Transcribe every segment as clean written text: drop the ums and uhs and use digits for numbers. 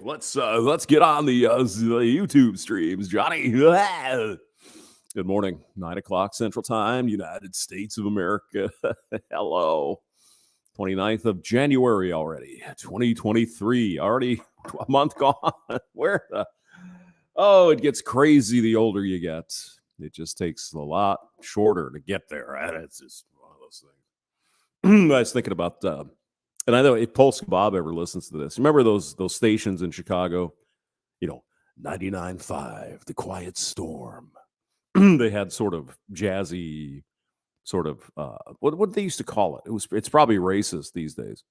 Let's get on the YouTube streams, Johnny. Good morning, 9 o'clock Central Time, United States of America. Hello, 29th of January already, 2023. Already a month gone. Where the? Oh, it gets crazy the older you get. It just takes a lot shorter to get there. It's just one of those things. I was thinking about. And I know if Pulse Bob ever listens to this, remember those stations in Chicago, 99.5, The Quiet Storm. They had sort of jazzy, sort of what they used to call it. It's probably racist these days.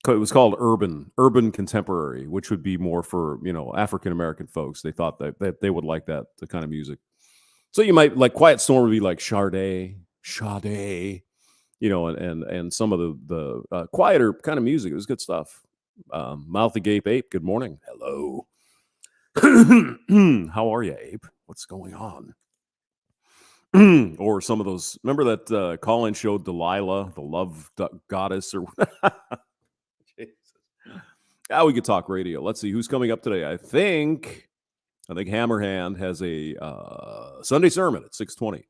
It was called urban contemporary, which would be more for African American folks. They thought that they would like the kind of music. So you might like Quiet Storm would be like Sade. And some of the quieter kind of music. It was good stuff. Mouth Agape Ape, good morning. Hello. How are you, Ape? What's going on? Or some of those, remember that call-in show, Delilah, the love goddess? Or Jesus. We could talk radio. Let's see who's coming up today. I think Hammerhand has a Sunday sermon at 6:20.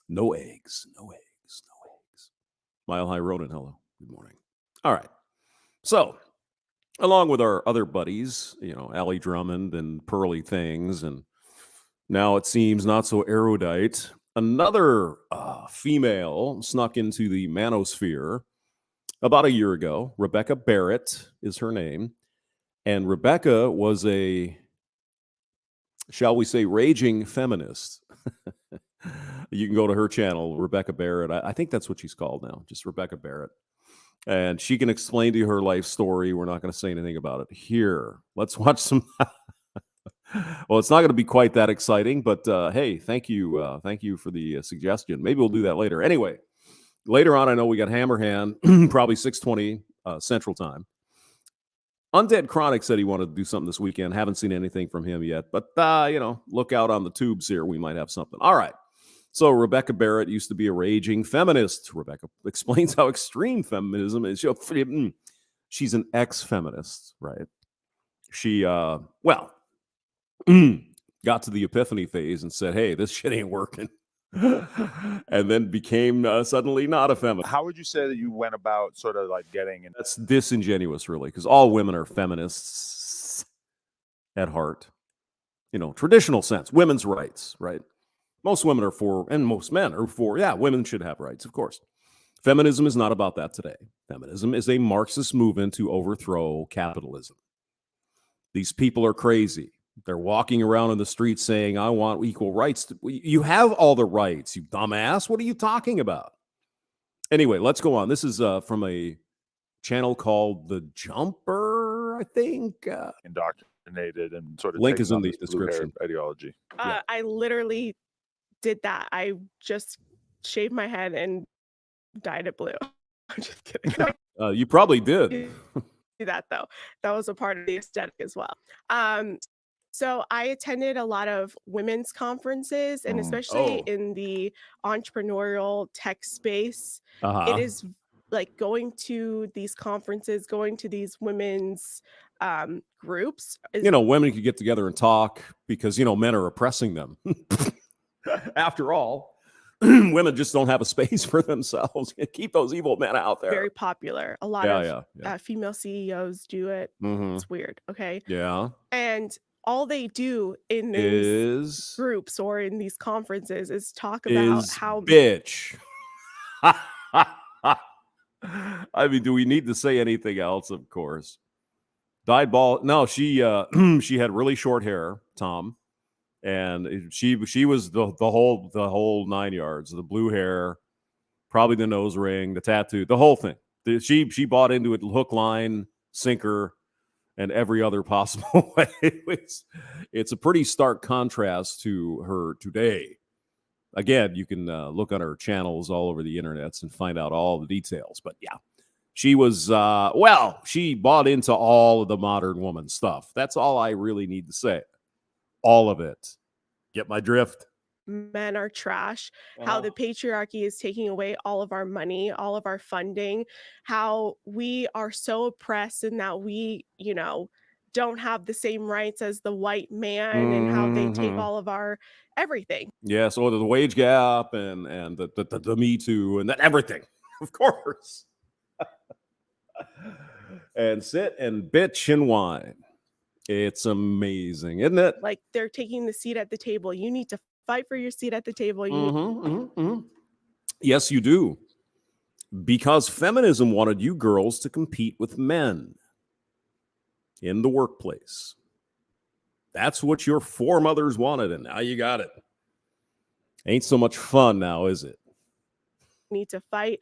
No eggs. Mile High Ronin, hello. Good morning. All right. So, along with our other buddies, Allie Drummond and Pearly Things, and now it seems not so erudite, another female snuck into the manosphere about a year ago. Rebecca Barrett is her name. And Rebecca was a, shall we say, raging feminist. You can go to her channel, Rebecca Barrett. I think that's what she's called now, just Rebecca Barrett. And she can explain to you her life story. We're not going to say anything about it here. Let's watch some. Well, it's not going to be quite that exciting, but hey, thank you. Thank you for the suggestion. Maybe we'll do that later. Anyway, later on, I know we got Hammerhand, probably 6:20 Central Time. Undead Chronic said he wanted to do something this weekend. Haven't seen anything from him yet, but look out on the tubes here. We might have something. All right. So Rebecca Barrett used to be a raging feminist. Rebecca explains how extreme feminism is. She's an ex-feminist, right? She, got to the epiphany phase and said, hey, this shit ain't working. And then became suddenly not a feminist. How would you say that you went about sort of like getting in? That's disingenuous, really, because all women are feminists at heart. Traditional sense, women's rights, right? Most women are for, and most men are for, women should have rights, of course. Feminism is not about that today. Feminism is a Marxist movement to overthrow capitalism. These people are crazy. They're walking around in the streets saying, I want equal rights. You have all the rights, you dumbass. What are you talking about? Anyway, let's go on. This is from a channel called The Jumper, I think. Indoctrinated and sort of link is in the description. Ideology. I literally did that. I just shaved my head and dyed it blue. I'm just kidding. You probably did. Do that though. That was a part of the aesthetic as well. So I attended a lot of women's conferences, and especially in the entrepreneurial tech space. It is like going to these conferences, going to these women's groups. Women could get together and talk because, men are oppressing them. After all, women just don't have a space for themselves. Keep those evil men out there. Very popular. A lot of female CEOs do it. Mm-hmm. It's weird. Okay. Yeah. And all they do in these groups or in these conferences is talk about how bitch. I mean, do we need to say anything else? Of course. Dyed bald. No, she had really short hair, Tom. And she was the whole 9 yards, the blue hair, probably the nose ring, the tattoo, the whole thing. She bought into it hook, line, sinker, and every other possible way. It's a pretty stark contrast to her today. Again, you can look on her channels all over the internets and find out all the details. But yeah, she was, she bought into all of the modern woman stuff. That's all I really need to say. All of it. Get my drift? Men are trash, how the patriarchy is taking away all of our money, all of our funding, how we are so oppressed and that we, don't have the same rights as the white man and how they take Mhm. all of our everything. Yeah, so the wage gap and the Me Too and that everything, of course. And sit and bitch and whine. It's amazing, isn't it? Like they're taking the seat at the table. You need to fight for your seat at the table. You need Yes, you do. Because feminism wanted you girls to compete with men in the workplace. That's what your foremothers wanted, and now you got it. Ain't so much fun now, is it? need to fight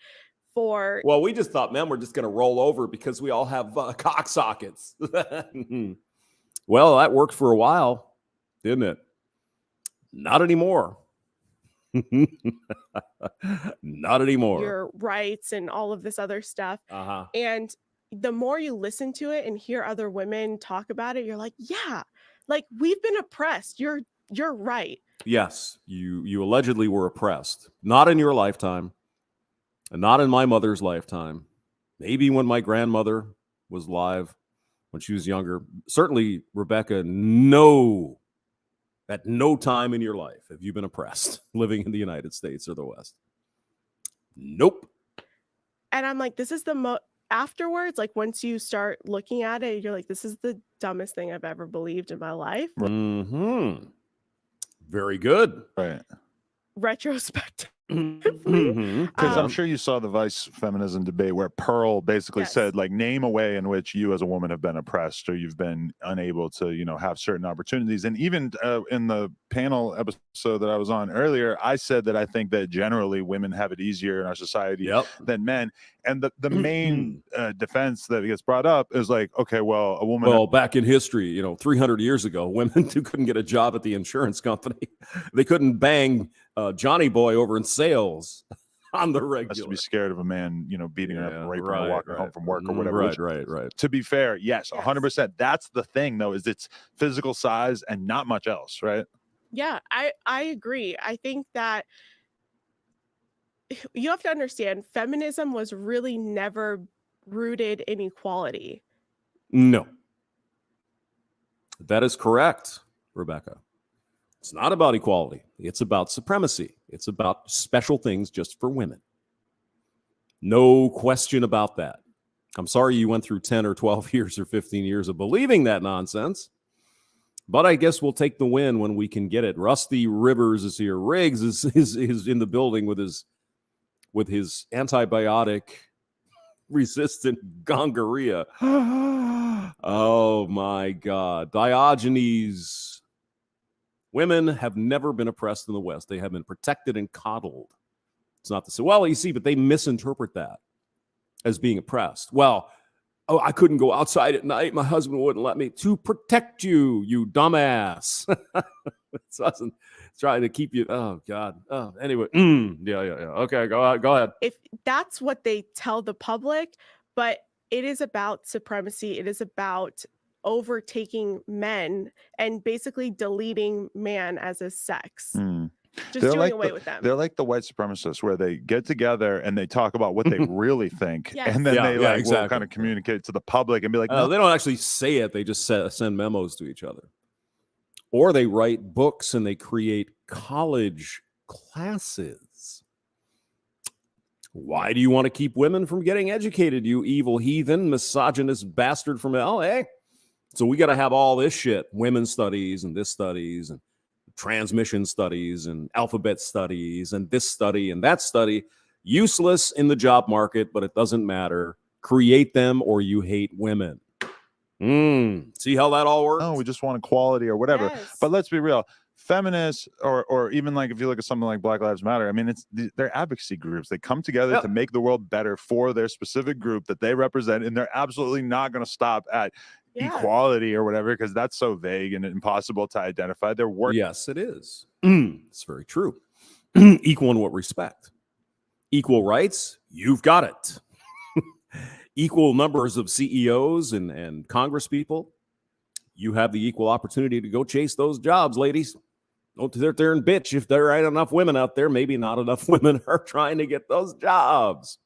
for. Well, we just thought men were just going to roll over because we all have cock sockets. Well, that worked for a while, didn't it? Not anymore. Not anymore. Your rights and all of this other stuff. And the more you listen to it and hear other women talk about it, you're like, yeah, like we've been oppressed. You're right. Yes, you allegedly were oppressed. Not in your lifetime, and not in my mother's lifetime. Maybe when my grandmother was alive, when she was younger. Certainly, Rebecca, no. At no time in your life have you been oppressed living in the United States or the West. Nope. And I'm like, this is the afterwards, like once you start looking at it, you're like, this is the dumbest thing I've ever believed in my life. Very good. Right. Retrospective. Because I'm sure you saw the Vice Feminism debate where Pearl basically said, like, name a way in which you as a woman have been oppressed or you've been unable to, you know, have certain opportunities. And even in the panel episode that I was on earlier, I said that I think that generally women have it easier in our society than men. And the main defense that gets brought up is like, okay, well, a woman. Well, back in history, you know, 300 years ago, women who couldn't get a job at the insurance company, they couldn't bang Johnny Boy over in sales on the regular. Has to be scared of a man, you know, beating her up and raping her, walking home from work or whatever. Right. To be fair, yes, 100%. That's the thing, though, is it's physical size and not much else, right? Yeah, I agree. I think that you have to understand feminism was really never rooted in equality. No. That is correct, Rebecca. It's not about equality. It's about supremacy. It's about special things just for women. No question about that. I'm sorry you went through 10 or 12 years or 15 years of believing that nonsense, but I guess we'll take the win when we can get it. Rusty Rivers is here. Riggs is in the building with his antibiotic resistant gonorrhea. Oh my God. Diogenes. Women have never been oppressed in the West. They have been protected and coddled. It's not the same. Well, you see, but they misinterpret that as being oppressed. Well, oh, I couldn't go outside at night. My husband wouldn't let me. To protect you, you dumbass. It doesn't try to keep you. Oh, God. Oh, anyway. Yeah. Okay, go ahead. If that's what they tell the public, but it is about supremacy. It is about overtaking men and basically deleting man as a sex. Just doing away with them. They're like the white supremacists where they get together and they talk about what they really think. And then they will kind of communicate to the public and be like, no. They don't actually say it. They just send memos to each other. Or they write books and they create college classes. Why do you want to keep women from getting educated, you evil heathen, misogynist bastard from LA? So we got to have all this shit, women's studies and this studies and transmission studies and alphabet studies and this study and that study. Useless in the job market, but it doesn't matter. Create them or you hate women. See how that all works? No, we just want equality or whatever. Yes. But let's be real. Feminists or even like if you look at something like Black Lives Matter, I mean, they're advocacy groups. They come together to make the world better for their specific group that they represent, and they're absolutely not going to stop at equality or whatever, because that's so vague and impossible to identify. Their work. Yes, it is. It's very true. Equal in what respect? Equal rights? You've got it. Equal numbers of CEOs and Congress people? You have the equal opportunity to go chase those jobs, ladies. Don't sit there and bitch if there ain't enough women out there. Maybe not enough women are trying to get those jobs.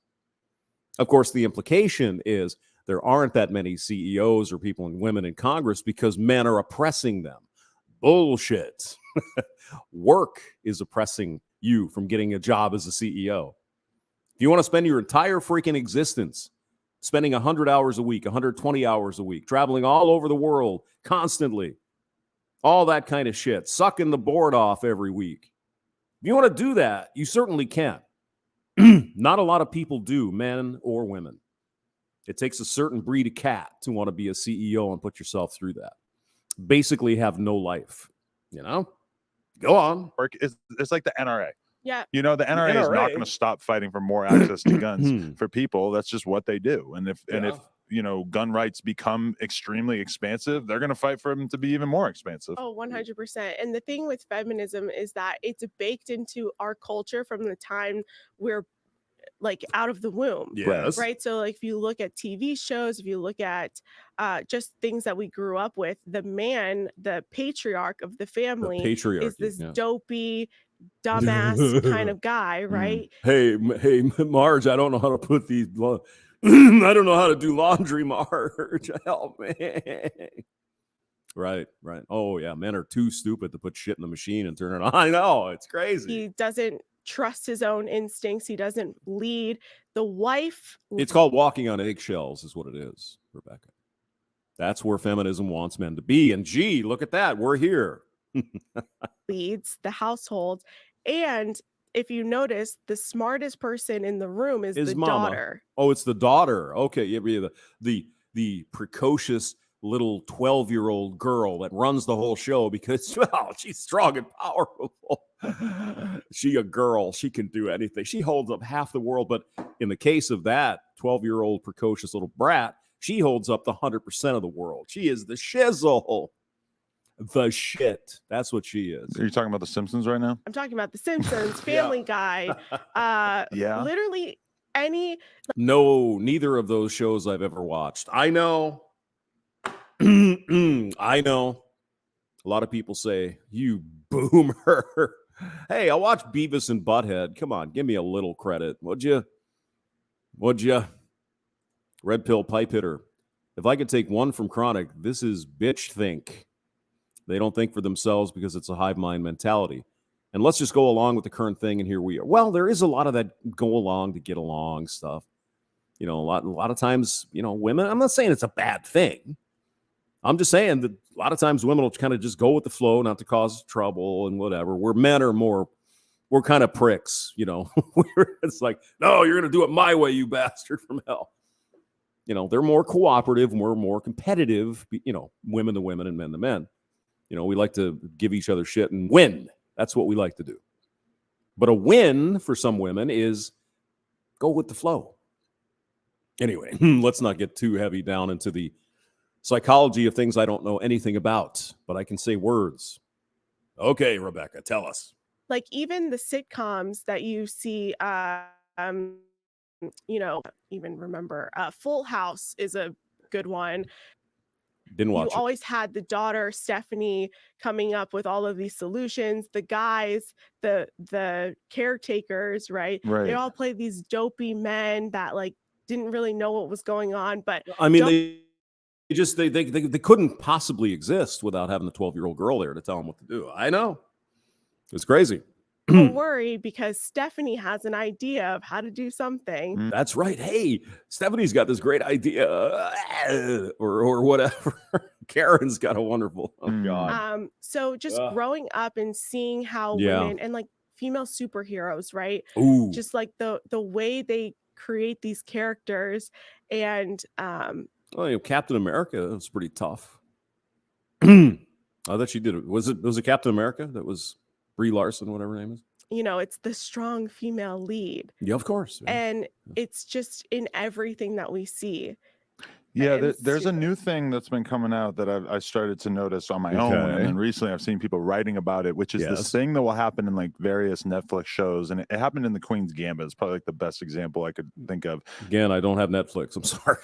Of course, the implication is there aren't that many CEOs or people and women in Congress because men are oppressing them. Bullshit. Work is oppressing you from getting a job as a CEO. If you want to spend your entire freaking existence spending 100 hours a week, 120 hours a week, traveling all over the world constantly, all that kind of shit, sucking the board off every week. If you want to do that, you certainly can. Not a lot of people do, men or women. It takes a certain breed of cat to want to be a CEO and put yourself through that. Basically have no life, you know? Go on. It's like the NRA. Yeah. You know, the NRA is not going to stop fighting for more access to guns for people. That's just what they do. And if you know, gun rights become extremely expansive, they're going to fight for them to be even more expansive. Oh, 100%. And the thing with feminism is that it's baked into our culture from the time we're like out of the womb. Yes. Right. So like if you look at TV shows, if you look at just things that we grew up with, the man, the patriarch of the family is this dopey, dumbass kind of guy, right? Hey, Marge, I don't know how to put these. I don't know how to do laundry, Marge. Help me. Right. Oh yeah, men are too stupid to put shit in the machine and turn it on. I know, it's crazy. He doesn't trust his own instincts. He doesn't lead. The wife. It's called walking on eggshells, is what it is, Rebecca. That's where feminism wants men to be. And gee, look at that, we're here. Leads the household, and if you notice, the smartest person in the room is the mama. daughter. Oh, it's the daughter. Okay, yeah, the precocious little 12-year-old girl that runs the whole show because, well, she's strong and powerful. She a girl. She can do anything. She holds up half the world. But in the case of that 12-year-old precocious little brat, she holds up the 100% of the world. She is the shizzle. The shit. That's what she is. Are you talking about The Simpsons right now? I'm talking about The Simpsons, Family Guy. Literally any. No, neither of those shows I've ever watched. I know. I know. A lot of people say, you boomer. Hey, I watched Beavis and Butthead. Come on, give me a little credit. Would you? Red pill pipe hitter. If I could take one from Chronic, this is bitch think. They don't think for themselves because it's a hive mind mentality. And let's just go along with the current thing, and here we are. Well, there is a lot of that go along to get along stuff. You know, a lot of times, you know, women, I'm not saying it's a bad thing. I'm just saying that a lot of times women will kind of just go with the flow, not to cause trouble and whatever, where men are we're kind of pricks, you know. It's like, no, you're going to do it my way, you bastard from hell. You know, they're more cooperative, we're more competitive, you know, women to women and men to men. You know, we like to give each other shit and win. That's what we like to do. But a win for some women is go with the flow. Anyway, let's not get too heavy down into the psychology of things I don't know anything about, but I can say words. Okay, Rebecca, tell us. Like even the sitcoms that you see, you know, even remember Full House is a good one. Didn't watch it. You always had the daughter, Stephanie, coming up with all of these solutions. The guys, the caretakers, right? They all played these dopey men that like didn't really know what was going on. But I mean, they couldn't possibly exist without having the 12-year-old girl there to tell them what to do. I know. It's crazy. Don't worry, because Stephanie has an idea of how to do something. That's right. Hey, Stephanie's got this great idea, or whatever. Karen's got a wonderful. Oh God. So just growing up and seeing how women and like female superheroes, right? Ooh. Just like the way they create these characters, and well, you know, Captain America was pretty tough. I thought she did it. Was it Captain America that was Brie Larson, whatever her name is? You know, it's the strong female lead. Yeah, of course. Yeah. And it's just in everything that we see. Yeah, there's a new thing that's been coming out that I started to notice on my own, and then recently I've seen people writing about it, which is this thing that will happen in like various Netflix shows, and it happened in The Queen's Gambit. It's probably like the best example I could think of. Again, I don't have Netflix. I'm sorry.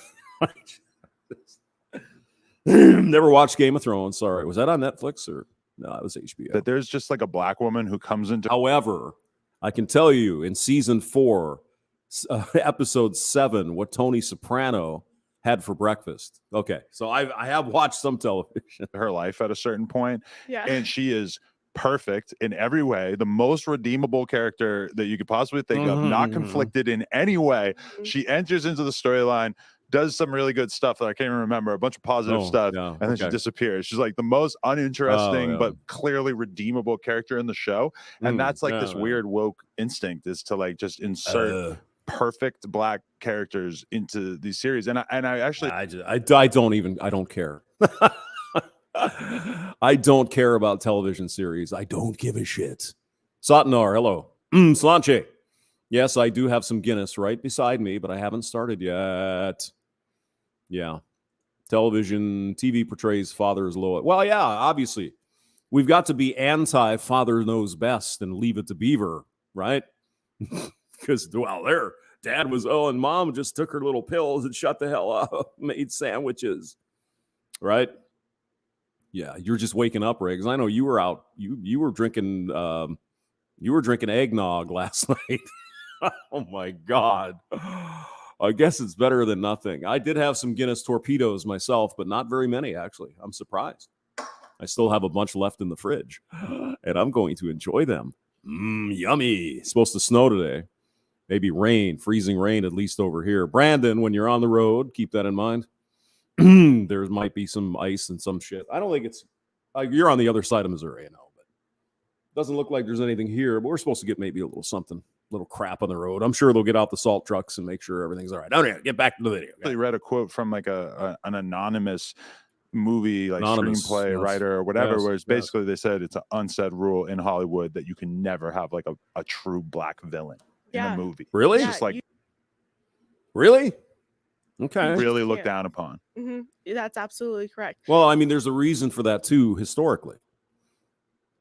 Never watched Game of Thrones. Sorry. Was that on Netflix or? No, it was HBO. That there's just like a black woman who comes into. However, I can tell you in season 4, episode 7, what Tony Soprano had for breakfast. Okay, so I have watched some television. Her life at a certain point, Yeah. and she is perfect in every way, the most redeemable character that you could possibly think of, not conflicted in any way. She enters into the storyline, does some really good stuff that I can't even remember, a bunch of positive stuff, and then she disappears. She's like the most uninteresting but clearly redeemable character in the show, and that's like this weird woke instinct, is to like just insert perfect black characters into these series. And I actually I don't care. I don't care about television series. I don't give a shit. Satnar, hello. Slanche. Yes, I do have some Guinness right beside me, but I haven't started yet. Yeah. TV portrays fathers low. Well, yeah, obviously. We've got to be anti-father knows best and leave it to Beaver, right? Because, well, their dad was, and mom just took her little pills and shut the hell up, made sandwiches, right? Yeah, you're just waking up, Riggs. I know you were out. You were drinking eggnog last night. Oh my God. I guess it's better than nothing. I did have some Guinness torpedoes myself, but not very many, actually. I'm surprised. I still have a bunch left in the fridge, and I'm going to enjoy them. Yummy. It's supposed to snow today. Maybe rain, freezing rain, at least over here. Brandon, when you're on the road, keep that in mind. There might be some ice and some shit. I don't think it's you're on the other side of Missouri, I know, but it doesn't look like there's anything here. But we're supposed to get maybe a little something, little crap on the road. I'm sure they'll get out the salt trucks and make sure everything's all right. Okay, get back to the video. I read a quote from like an anonymous movie, like screenplay writer or whatever, where it's basically they said it's an unsaid rule in Hollywood that you can never have like a true black villain in a movie. Really? It's just like really. Okay. Really looked down upon. That's absolutely correct. Well, I mean, there's a reason for that too, historically.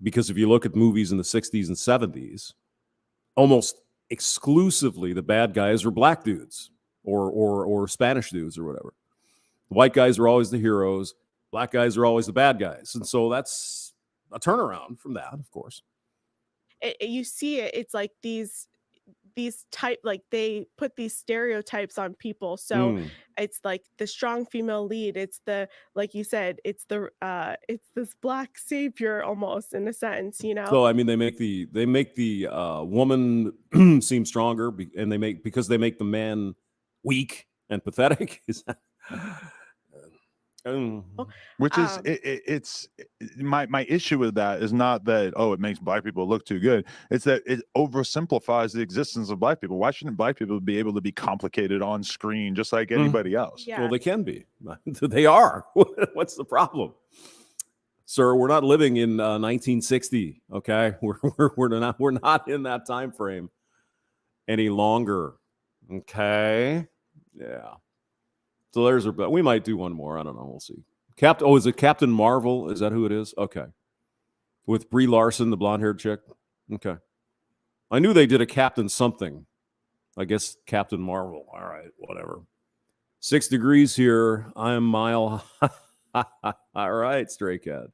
Because if you look at movies in the 60s and 70s, almost exclusively the bad guys were black dudes or Spanish dudes or whatever. The white guys are always the heroes. Black guys are always the bad guys. And so that's a turnaround from that, of course. You see it. It's like these type, like they put these stereotypes on people. So it's like the strong female lead. It's the, like you said, it's this black savior almost, in a sense, you know? So I mean, they make the woman seem stronger, and because they make the man weak and pathetic. Is that which is it's my issue with that is not that it makes black people look too good. It's that it oversimplifies the existence of black people. Why shouldn't black people be able to be complicated on screen just like anybody else? Yeah. Well, they can be. They are. What's the problem, sir? We're not living in 1960. Okay, we're not in that time frame any longer. Okay, yeah. So we might do one more. I don't know. We'll see. Is it Captain Marvel? Is that who it is? Okay. With Brie Larson, the blonde-haired chick. Okay. I knew they did a Captain something. I guess Captain Marvel. All right, whatever. 6 degrees here. I'm mile. All right, stray cat.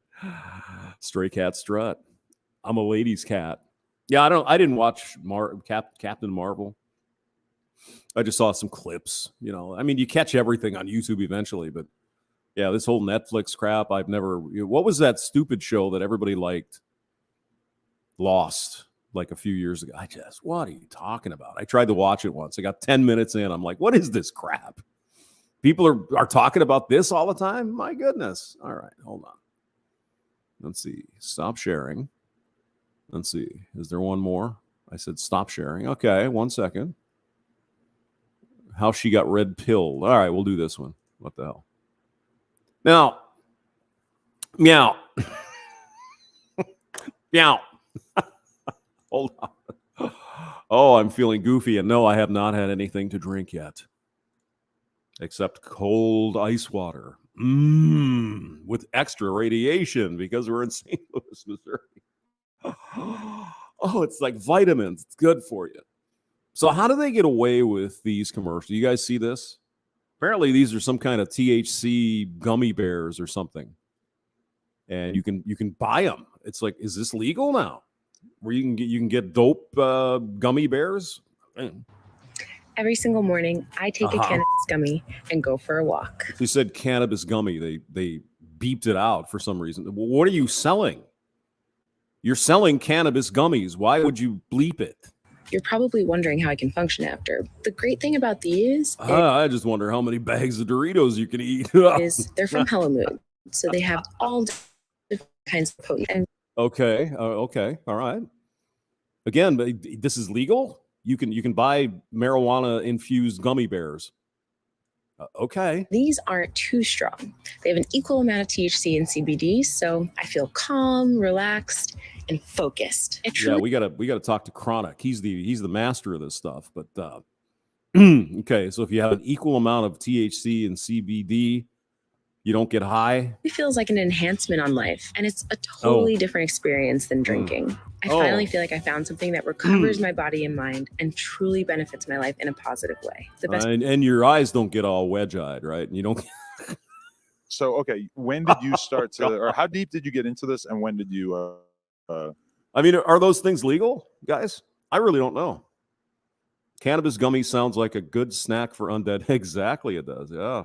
Stray cat strut. I'm a ladies' cat. Yeah, I didn't watch Captain Marvel. I just saw some clips, I mean, you catch everything on YouTube eventually, but yeah, this whole Netflix crap, what was that stupid show that everybody liked? Lost, like a few years ago. What are you talking about? I tried to watch it once. I got 10 minutes in. I'm like, what is this crap? People are talking about this all the time? My goodness. All right, hold on. Let's see. Stop sharing. Let's see. Is there one more? I said stop sharing. Okay, 1 second. How she got red pilled. All right, we'll do this one. What the hell? Now, meow. Meow. Hold on. Oh, I'm feeling goofy. And no, I have not had anything to drink yet. Except cold ice water. With extra radiation because we're in St. Louis, Missouri. Oh, it's like vitamins. It's good for you. So how do they get away with these commercials? You guys see this? Apparently these are some kind of THC gummy bears or something. And you can buy them. It's like, is this legal now? Where you can get dope gummy bears? Man. Every single morning, I take a cannabis gummy and go for a walk. They said cannabis gummy. They beeped it out for some reason. What are you selling? You're selling cannabis gummies. Why would you bleep it? You're probably wondering how I can function after. The great thing about these I just wonder how many bags of Doritos you can eat. is they're from Hello Mood, so they have all different kinds of potent. Okay, okay, all right. Again, this is legal. You can buy marijuana infused gummy bears. Okay. These aren't too strong. They have an equal amount of THC and CBD, so I feel calm, relaxed, and focused. Yeah, we gotta talk to Chronic. He's the master of this stuff. But okay, so if you have an equal amount of THC and CBD, you don't get high. It feels like an enhancement on life, and it's a totally different experience than drinking. I finally feel like I found something that recovers my body and mind and truly benefits my life in a positive way. The best and your eyes don't get all wedge-eyed, right? And you don't. So, okay, when did you start to, or how deep did you get into this, and when did you? I mean, are those things legal, guys? I really don't know. Cannabis gummy sounds like a good snack for undead. Exactly, it does. Yeah,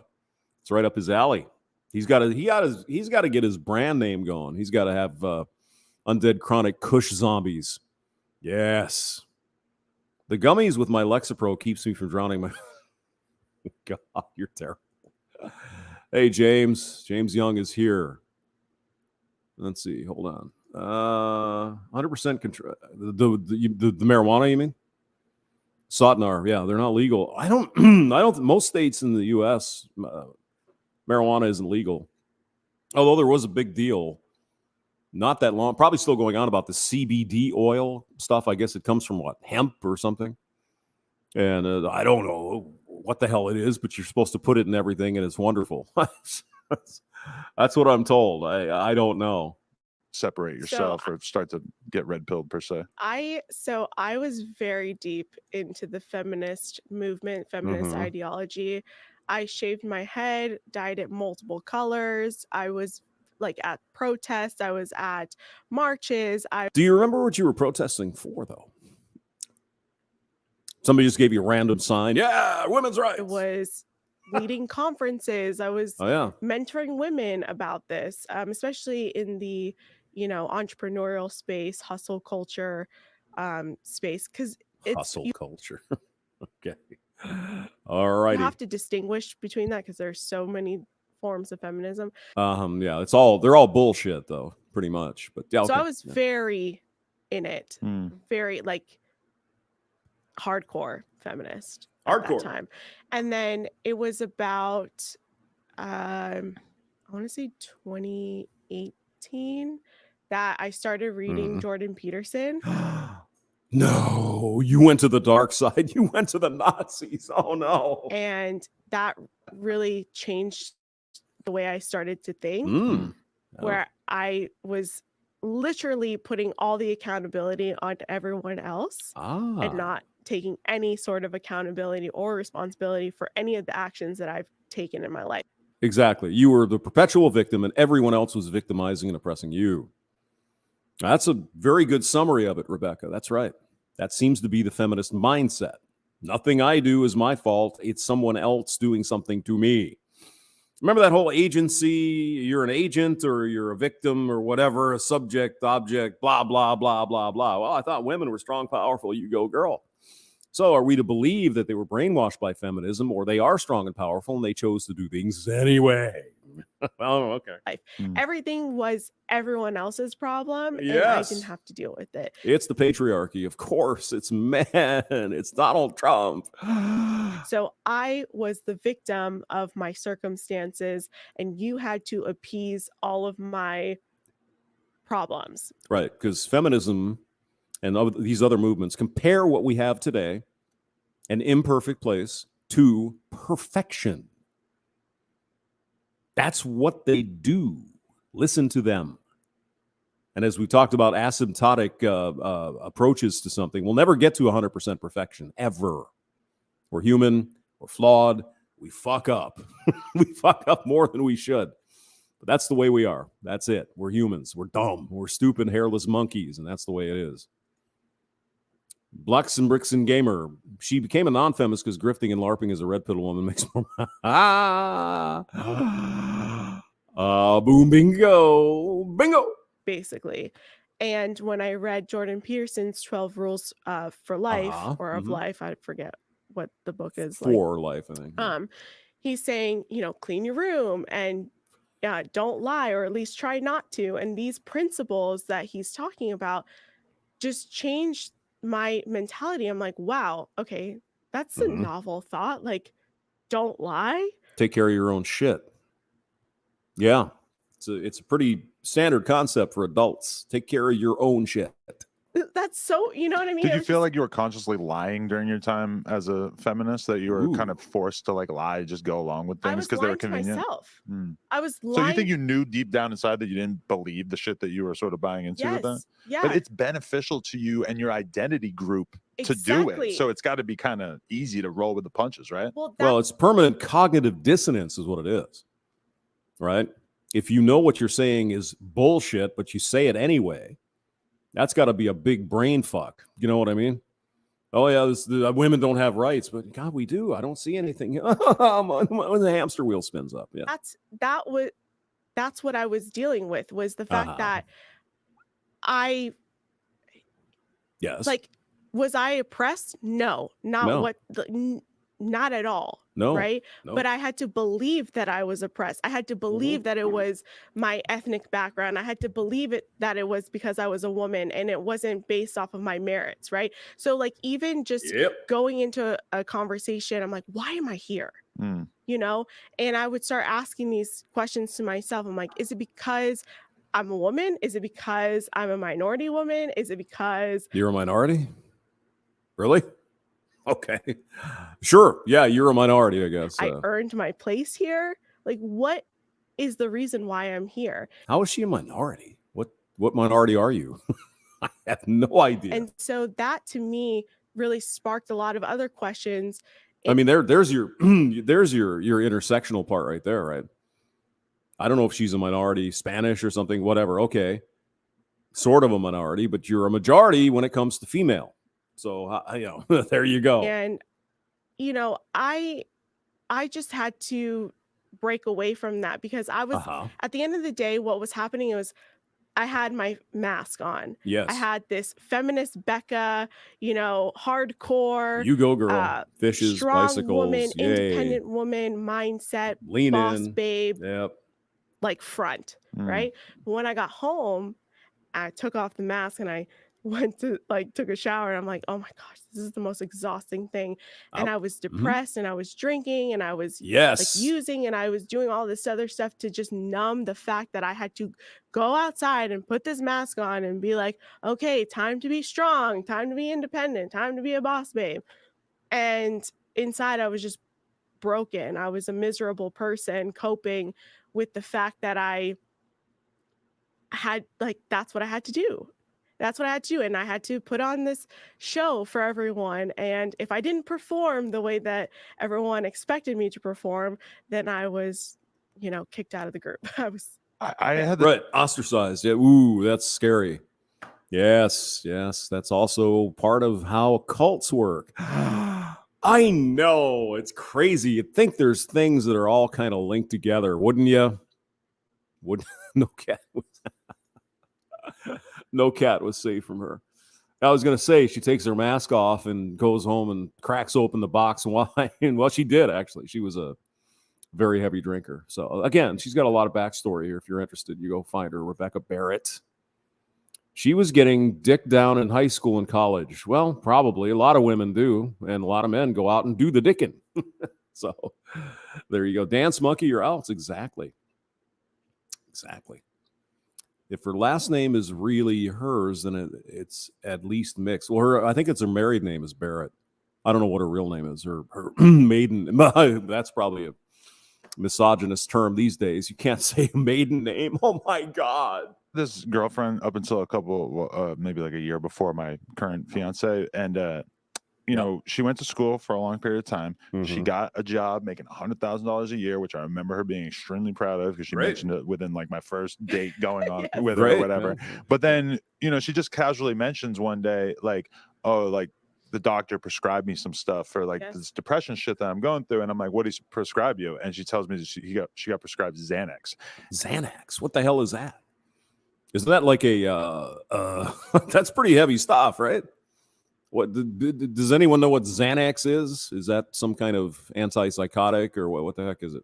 it's right up his alley. He's got to get his brand name going. He's got to have Undead Chronic Kush Zombies. Yes. The gummies with my Lexapro keeps me from drowning my... God, you're terrible. Hey, James. James Young is here. Let's see. Hold on. 100% control. The marijuana, you mean? Sotnar. Yeah, they're not legal. I don't... Most states in the U.S., marijuana isn't legal. Although there was a big deal not that long, probably still going on, about the CBD oil stuff. I guess it comes from what, hemp or something. And I don't know what the hell it is, but you're supposed to put it in everything, and it's wonderful. That's what I'm told. I don't know. Separate yourself or start to get red pilled per se. I was very deep into the feminist movement, feminist ideology. I shaved my head, dyed it multiple colors. I was like at protests. I was at marches. Do you remember what you were protesting for, though? Somebody just gave you a random sign. Yeah, women's rights. It was leading conferences. I was mentoring women about this, especially in the, entrepreneurial space, hustle culture space. Because it's hustle culture. Okay. All right. You have to distinguish between that because there's so many forms of feminism. Yeah, they're all bullshit though, pretty much. But yeah, so I was very in it, very like hardcore feminist at that time. And then it was about I want to say 2018 that I started reading Jordan Peterson. No, you went to the dark side. You went to the Nazis. Oh no. And that really changed the way I started to think, where I was literally putting all the accountability on everyone else and not taking any sort of accountability or responsibility for any of the actions that I've taken in my life. Exactly. You were the perpetual victim and everyone else was victimizing and oppressing you. That's a very good summary of it, Rebecca. That's right. That seems to be the feminist mindset. Nothing I do is my fault. It's someone else doing something to me. Remember that whole agency, you're an agent or you're a victim or whatever, a subject, object, blah, blah, blah, blah, blah. Well, I thought women were strong, powerful. You go, girl. So are we to believe that they were brainwashed by feminism, or they are strong and powerful and they chose to do things anyway? Oh, okay. Everything was everyone else's problem, and I didn't have to deal with it. It's the patriarchy, of course. It's men. It's Donald Trump. So I was the victim of my circumstances, and you had to appease all of my problems. Right, because feminism and these other movements compare what we have today, an imperfect place, to perfection. That's what they do. Listen to them. And as we talked about asymptotic approaches to something, we'll never get to 100% perfection, ever. We're human. We're flawed. We fuck up. We fuck up more than we should. But that's the way we are. That's it. We're humans. We're dumb. We're stupid, hairless monkeys, and that's the way it is. Blux and Brixen Gamer. She became a non-feminist because grifting and LARPing as a red pill woman makes more. Boom, bingo, bingo. Basically. And when I read Jordan Peterson's 12 Rules for Life or of Life, I forget what the book is. For life, I think. He's saying, clean your room and don't lie, or at least try not to. And these principles that he's talking about just changed my mentality. I'm like, wow, okay, that's a novel thought. Like, don't lie. Take care of your own shit. Yeah. It's a pretty standard concept for adults. Take care of your own shit. That's so, you know what I mean? Did you feel like you were consciously lying during your time as a feminist, that you were kind of forced to like lie, just go along with things because they were convenient? Myself. I was lying. So you think you knew deep down inside that you didn't believe the shit that you were sort of buying into with that? Yeah. But it's beneficial to you and your identity group to do it. So it's got to be kind of easy to roll with the punches, right? Well, it's permanent cognitive dissonance is what it is, right? If you know what you're saying is bullshit, but you say it anyway, that's got to be a big brain fuck. You know what I mean? Oh, yeah, women don't have rights, but God, we do. I don't see anything. When the hamster wheel spins up. Yeah, that's what I was dealing with, was the fact that was I oppressed? No, not at all. No, right? No. But I had to believe that I was oppressed. I had to believe that it was my ethnic background. I had to believe that it was because I was a woman and it wasn't based off of my merits, right? So like even just going into a conversation, I'm like, why am I here? You know? And I would start asking these questions to myself. I'm like, is it because I'm a woman? Is it because I'm a minority woman? Is it because you're a minority? Really? Okay. Sure. Yeah, you're a minority, I guess. I earned my place here. Like, what is the reason why I'm here? How is she a minority? What minority are you? I have no idea. And so that to me really sparked a lot of other questions. I mean, there's your there's your intersectional part right there, right? I don't know if she's a minority, Spanish or something, whatever. Okay. Sort of a minority, but you're a majority when it comes to female. So, there you go. And, I just had to break away from that because I was, at the end of the day, what was happening was I had my mask on. Yes. I had this feminist Becca, hardcore. You go, girl. Fishes, strong bicycles. woman, Yay. independent woman, mindset, lean boss in. babe. Yep. Like front, right? But when I got home, I took off the mask and I went to took a shower and I'm like, oh my gosh, this is the most exhausting thing. And I was depressed and I was drinking and I was using and I was doing all this other stuff to just numb the fact that I had to go outside and put this mask on and be like, okay, time to be strong, time to be independent, time to be a boss babe. And inside I was just broken. I was a miserable person coping with the fact that I had that's what I had to do. That's what I had to do. And I had to put on this show for everyone. And if I didn't perform the way that everyone expected me to perform, then I was, kicked out of the group. I had ostracized. Yeah. Ooh, that's scary. Yes. That's also part of how cults work. I know. It's crazy. You'd think there's things that are all kind of linked together, wouldn't you? No cat was safe from her. I was going to say she takes her mask off and goes home and cracks open the box of wine. Well, she did, actually. She was a very heavy drinker. So, again, she's got a lot of backstory here. If you're interested, you go find her. Rebecca Barrett. She was getting dick down in high school and college. Well, probably. A lot of women do. And a lot of men go out and do the dicking. So, there you go. Dance monkey, you're out. Exactly. If her last name is really hers, then it's at least mixed. Well, I think it's her married name is Barrett. I don't know what her real name is. Her maiden. That's probably a misogynist term these days. You can't say a maiden name. Oh my God. This girlfriend up until a couple, maybe like a year before my current fiance, and she went to school for a long period of time. She got a job making $100,000 a year, which I remember her being extremely proud of because she mentioned it within like my first date going on with her or whatever. But then, she just casually mentions one day, like, oh, like the doctor prescribed me some stuff for like this depression shit that I'm going through. And I'm like, what did he prescribe you? And she tells me she got prescribed Xanax. Xanax? What the hell is that? Isn't that like a, that's pretty heavy stuff, right? What does anyone know what Xanax is? Is that some kind of antipsychotic or what the heck is it?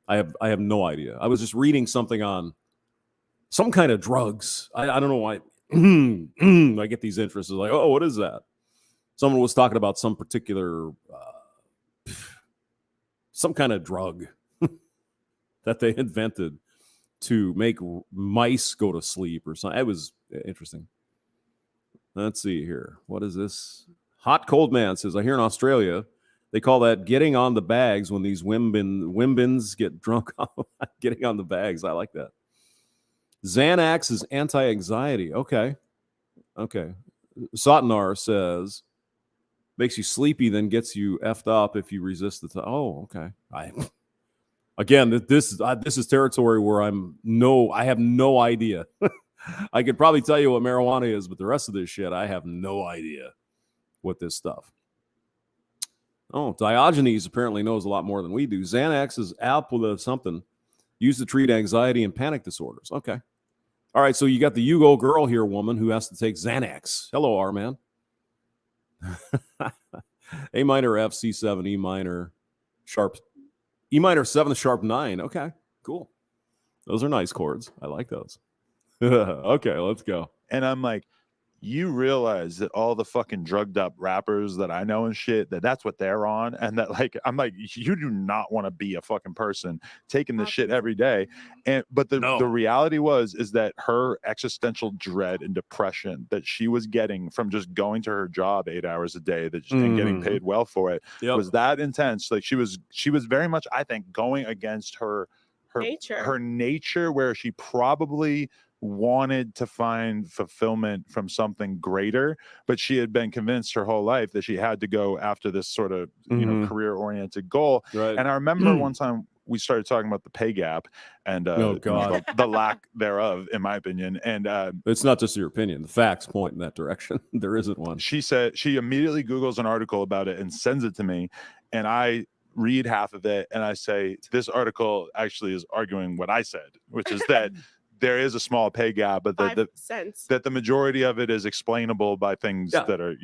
I have no idea. I was just reading something on some kind of drugs. I don't know why I get these interests. Like, oh, what is that? Someone was talking about some particular, some kind of drug that they invented to make mice go to sleep or something. It was interesting. Let's see here. What is this? Hot Cold Man says, I hear in Australia, they call that getting on the bags when these wombins get drunk off getting on the bags. I like that. Xanax is anti-anxiety. Okay. Satnar says, makes you sleepy, then gets you effed up if you resist the oh, okay. Again, this is territory where I have no idea. I could probably tell you what marijuana is, but the rest of this shit, I have no idea what this stuff. Oh, Diogenes apparently knows a lot more than we do. Xanax is apple something used to treat anxiety and panic disorders. Okay. All right, so you got the Yugo girl here, woman, who has to take Xanax. Hello, R-Man. A minor, F, C7, E minor, sharp, E minor 7, sharp 9. Okay, cool. Those are nice chords. I like those. Okay, let's go. And I'm like, you realize that all the fucking drugged up rappers that I know and shit, that's what they're on. And that like, I'm like, you do not want to be a fucking person taking this shit every day. But the reality is that her existential dread and depression that she was getting from just going to her job 8 hours a day and getting paid well for it was that intense. Like she was very much, I think, going against her nature, where she probably wanted to find fulfillment from something greater, but she had been convinced her whole life that she had to go after this sort of career-oriented goal. Right. And I remember one time we started talking about the pay gap and the lack thereof, in my opinion. And it's not just your opinion; the facts point in that direction. There isn't one. She said she immediately Googles an article about it and sends it to me, and I read half of it and I say, this article actually is arguing what I said, which is that there is a small pay gap, but that the majority of it is explainable by things that are,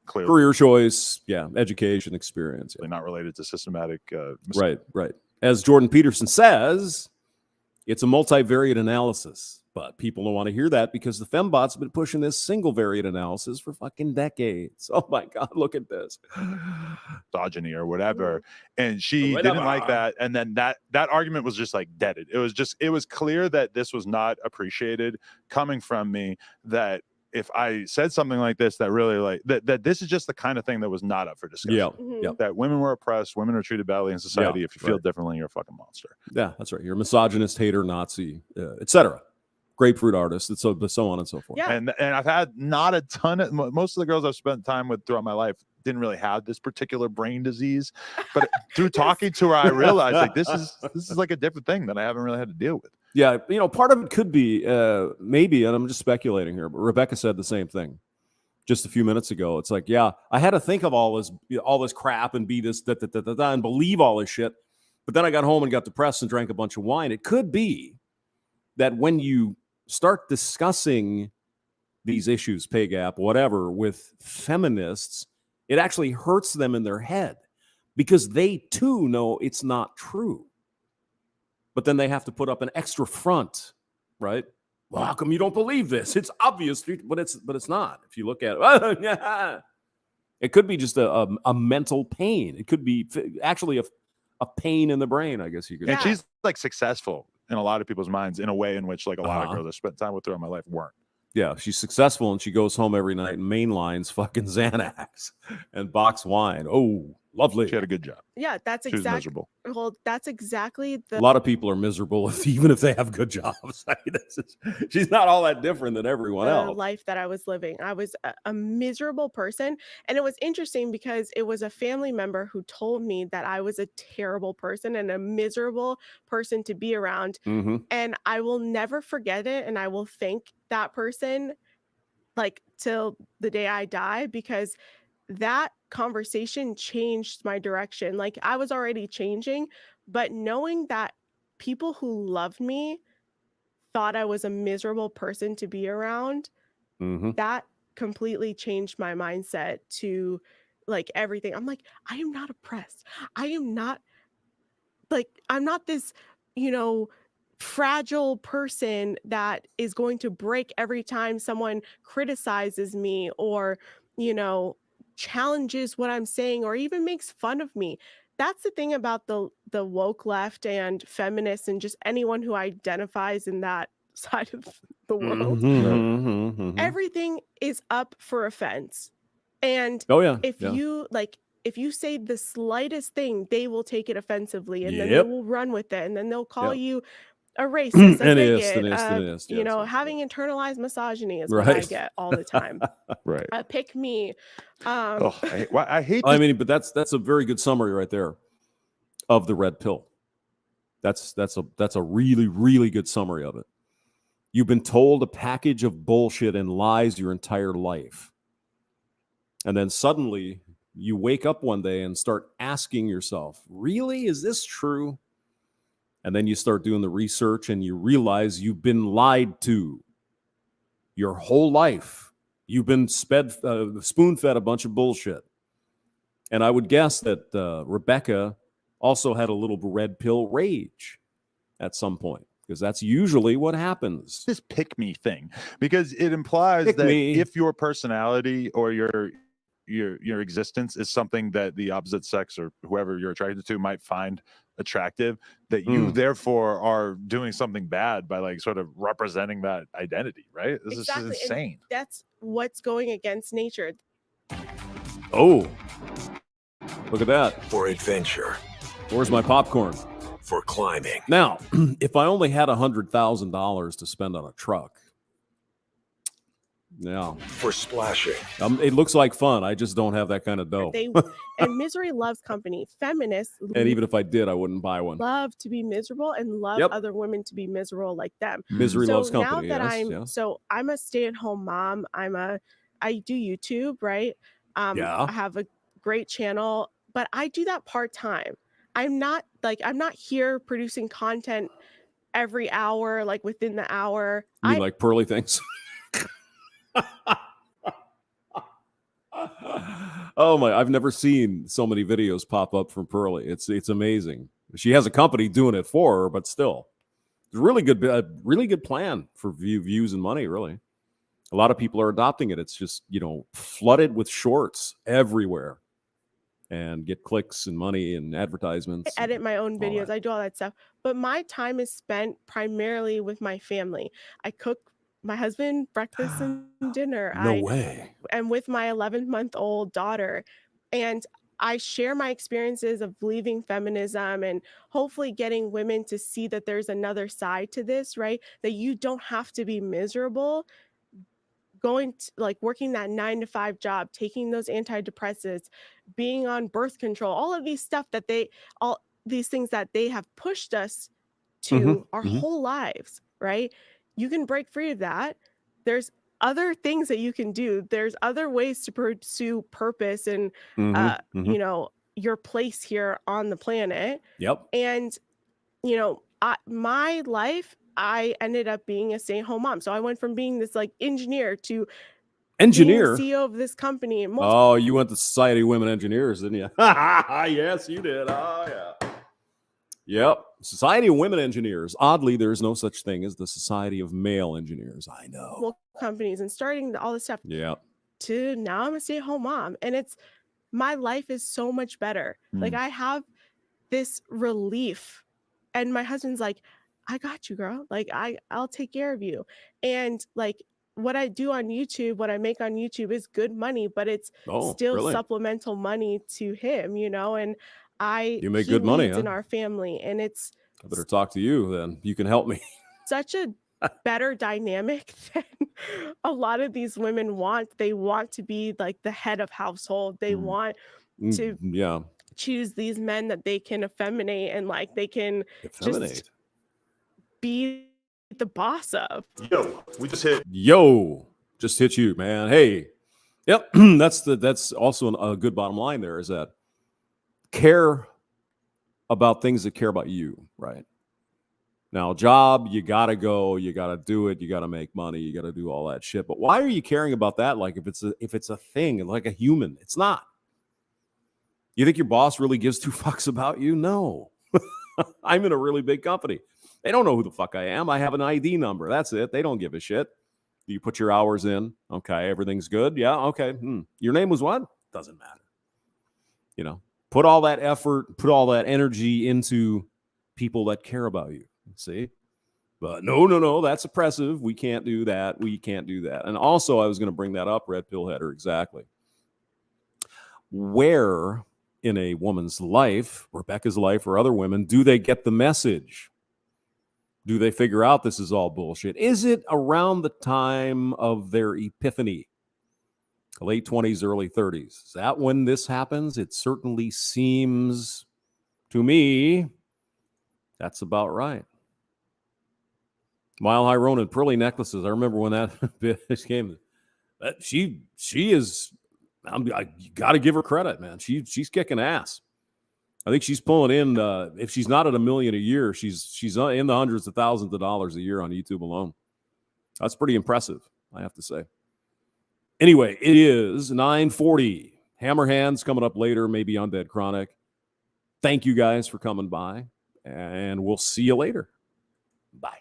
clearly career choice, education, experience, not related to systematic. Right. As Jordan Peterson says, it's a multivariate analysis, but people don't want to hear that because the fembots have been pushing this single variate analysis for fucking decades. Oh my God, look at this. Misogyny or whatever. And she didn't like that. And then that argument was just like deaded. It was clear that this was not appreciated coming from me, that if I said something like this, that really like that this is just the kind of thing that was not up for discussion. That women were oppressed, women are treated badly in society. If you feel differently, you're a fucking monster. Yeah, that's right. You're a misogynist, hater, Nazi, etc. Grapefruit artist, and so on and so forth. Yeah. And I've had not a ton of, most of the girls I've spent time with throughout my life didn't really have this particular brain disease, but through talking to her, I realized like this is like a different thing that I haven't really had to deal with. Yeah, part of it could be maybe, and I'm just speculating here, but Rebecca said the same thing just a few minutes ago. It's like, I had to think of all this crap and be this and believe all this shit, but then I got home and got depressed and drank a bunch of wine. It could be that when you start discussing these issues, pay gap, whatever, with feminists, it actually hurts them in their head because they too know it's not true. But then they have to put up an extra front, right? Well, how come you don't believe this? It's obvious, but it's not. If you look at it, it could be just a mental pain. It could be actually a pain in the brain, I guess you could. And she's like successful in a lot of people's minds in a way in which like a lot of girls I spent time with throughout my life weren't. Yeah, she's successful and she goes home every night and mainlines fucking Xanax and box wine. Oh, lovely. She had a good job. Yeah, that's exactly. She was miserable. Well, that's exactly a lot of people are miserable even if they have good jobs. I mean, she's not all that different than everyone else. The life that I was living, I was a miserable person, and it was interesting because it was a family member who told me that I was a terrible person and a miserable person to be around, and I will never forget it, and I will thank that person like till the day I die, because that conversation changed my direction. Like, I was already changing, but knowing that people who loved me thought I was a miserable person to be around, that completely changed my mindset to like everything. I'm like, I am not oppressed. I am not like, I'm not this, you know, fragile person that is going to break every time someone criticizes me or, you know, challenges what I'm saying or even makes fun of me. That's the thing about the woke left and feminists and just anyone who identifies in that side of the world. Everything is up for offense. And Oh yeah. if you like, if you say the slightest thing, they will take it offensively and then they will run with it and then they'll call you a racist, a bigot, you know, having internalized misogyny is what I get all the time. Right. Pick me. I hate. I mean, but that's a very good summary right there of the red pill. That's a really, really good summary of it. You've been told a package of bullshit and lies your entire life. And then suddenly you wake up one day and start asking yourself, really, is this true? And then you start doing the research and you realize you've been lied to your whole life. You've been spoon-fed a bunch of bullshit. And I would guess that Rebecca also had a little red pill rage at some point, because that's usually what happens. This pick me thing, because it implies that if your personality or your existence is something that the opposite sex or whoever you're attracted to might find attractive, that you therefore are doing something bad by like sort of representing that identity, right? This is insane. And that's what's going against nature. Oh, look at that. For adventure. Where's my popcorn? For climbing. Now, if I only had $100,000 to spend on a truck, yeah. For splashing. It looks like fun. I just don't have that kind of dough. And misery loves company. Feminists, and even if I did, I wouldn't buy one. Love to be miserable and love other women to be miserable like them. Misery loves company. Now that I'm a stay-at-home mom. I do YouTube, right? I have a great channel, but I do that part-time. I'm not here producing content every hour, like within the hour. You mean like Pearly things? Oh my, I've never seen so many videos pop up from Pearly. It's amazing. She has a company doing it for her, but still. It's a really good plan for views and money, really. A lot of people are adopting it. It's just, flooded with shorts everywhere. And get clicks and money and advertisements. I edit my own videos. I do all that stuff. But my time is spent primarily with my family. I cook my husband breakfast and dinner. No way. And with my 11-month-old daughter. And I share my experiences of leaving feminism and hopefully getting women to see that there's another side to this, right? That you don't have to be miserable going to, like, working that 9-to-5 job, taking those antidepressants, being on birth control, all of these stuff that all these things that they have pushed us to our whole lives, right? You can break free of that. There's other things that you can do. There's other ways to pursue purpose and, your place here on the planet. Yep. And, my life, I ended up being a stay-at-home mom. So I went from being this like engineer to being the CEO of this company. Oh, you went to Society of Women Engineers, didn't you? Yes, you did. Oh, yeah. Yep. Society of Women Engineers. Oddly, there's no such thing as the Society of Male Engineers. I know. Companies and starting all this stuff. Yeah. To now I'm a stay-at-home mom. And my life is so much better. Like, I have this relief. And my husband's like, I got you, girl. Like, I'll take care of you. And like, what I do on YouTube, what I make on YouTube is good money, but it's still supplemental money to him, and you make good money in our family. And I better talk to you then. You can help me. Such a better dynamic than a lot of these women want. They want to be like the head of household. They want to choose these men that they can effeminate and like they can just be the boss of. Just hit you, man. Hey, Yep. That's also a good bottom line there, is that care about things that care about you, right? Now, job, you got to go, you got to do it, you got to make money, you got to do all that shit. But why are you caring about that? Like if it's a thing, like a human, it's not. You think your boss really gives two fucks about you? No. I'm in a really big company. They don't know who the fuck I am. I have an ID number. That's it. They don't give a shit. You put your hours in. Okay, everything's good. Yeah, okay. Your name was what? Doesn't matter. You know, put all that effort, put all that energy into people that care about you. See? But no, that's oppressive. We can't do that. We can't do that. And also, I was going to bring that up, Red Pill Header, exactly. Where in a woman's life, Rebecca's life or other women, do they get the message? Do they figure out this is all bullshit? Is it around the time of their epiphany? Late 20s, early 30s. Is that when this happens? It certainly seems to me that's about right. Mile High Ronin, pearly necklaces. I remember when that bitch came. She is, you got to give her credit, man. She's kicking ass. I think she's pulling in, if she's not at $1 million a year, she's in the hundreds of thousands of dollars a year on YouTube alone. That's pretty impressive, I have to say. Anyway, it is 9:40. Hammer Hands coming up later, maybe Undead Chronic. Thank you guys for coming by, and we'll see you later. Bye.